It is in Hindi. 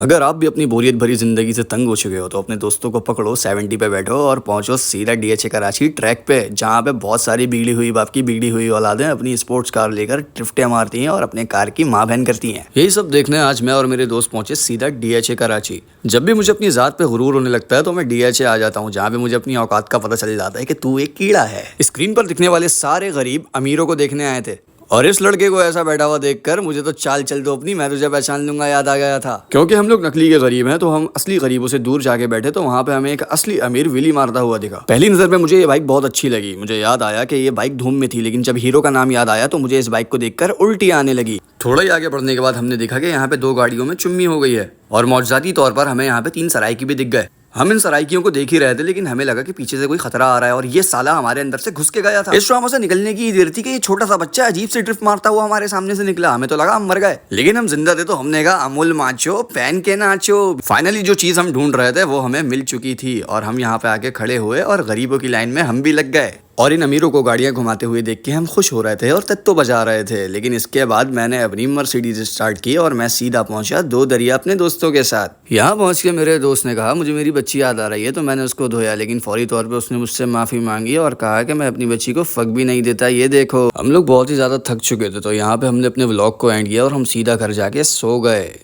अगर आप भी अपनी बोरियत भरी जिंदगी से तंग हो चुके हो तो अपने दोस्तों को पकड़ो 70 पे बैठो और पहुंचो सीधा डीएचए कराची ट्रैक पे, जहां पे बहुत सारी बिगड़ी हुई बाप की बिगड़ी हुई औलादें अपनी स्पोर्ट्स कार लेकर ड्रिफ्टें मारती हैं और अपने कार की माँ बहन करती हैं। यही सब देखने आज मैं और मेरे दोस्त पहुंचे सीधा डीएचए कराची। जब भी मुझे अपनी जात पे गुरूर होने लगता है तो मैं डीएचए आ जाता हूँ, जहाँ पे मुझे अपनी औकात का पता चल जाता है कि तू एक कीड़ा है। स्क्रीन पर दिखने वाले सारे गरीब अमीरों को देखने आए थे और इस लड़के को ऐसा बैठा हुआ देखकर मुझे तो चाल चल दो अपनी, मैं तुझे पहचान लूंगा याद आ गया था। क्योंकि हम लोग नकली के गरीब हैं तो हम असली गरीबों से दूर जाके बैठे तो वहां पे हमें एक असली अमीर विली मारता हुआ दिखा। पहली नजर पे मुझे ये बाइक बहुत अच्छी लगी। मुझे याद आया कि ये बाइक धूम में थी, लेकिन जब हीरो का नाम याद आया तो मुझे इस बाइक को देखकर उल्टी आने लगी। थोड़ा ही आगे बढ़ने के बाद हमने देखा कि यहाँ पे 2 गाड़ियों में चुम्मी हो गई है और मौजूदाती तौर पर हमें यहाँ पे 3 सराइकी भी दिख गए। हम इन सराइकियों को देख ही रहे थे, लेकिन हमें लगा कि पीछे से कोई खतरा आ रहा है और ये साला हमारे अंदर से घुस के गया था। इस ड्रामा से निकलने की देर थी कि ये छोटा सा बच्चा अजीब से ड्रिफ्ट मारता हुआ हमारे सामने से निकला। हमें तो लगा हम मर गए, लेकिन हम जिंदा थे तो हमने कहा अमूल माचो पहन के नाचो। फाइनली जो चीज हम ढूंढ रहे थे वो हमें मिल चुकी थी और हम यहाँ पे आके खड़े हुए और गरीबों की लाइन में हम भी लग गए। और इन अमीरों को गाड़ियां घुमाते हुए देख के हम खुश हो रहे थे और तत्तो बजा रहे थे। लेकिन इसके बाद मैंने अपनी मर्सिडीज स्टार्ट की और मैं सीधा पहुंचा 2 दरिया अपने दोस्तों के साथ। यहाँ पहुंच के मेरे दोस्त ने कहा मुझे मेरी बच्ची याद आ रही है, तो मैंने उसको धोया, लेकिन फौरी तौर पे उसने मुझसे माफी मांगी और कहा कि मैं अपनी बच्ची को फक भी नहीं देता। ये देखो, हम लोग बहुत ही ज्यादा थक चुके थे तो यहाँ पे हमने अपने व्लॉग को एंड किया और हम सीधा घर जाके सो गए।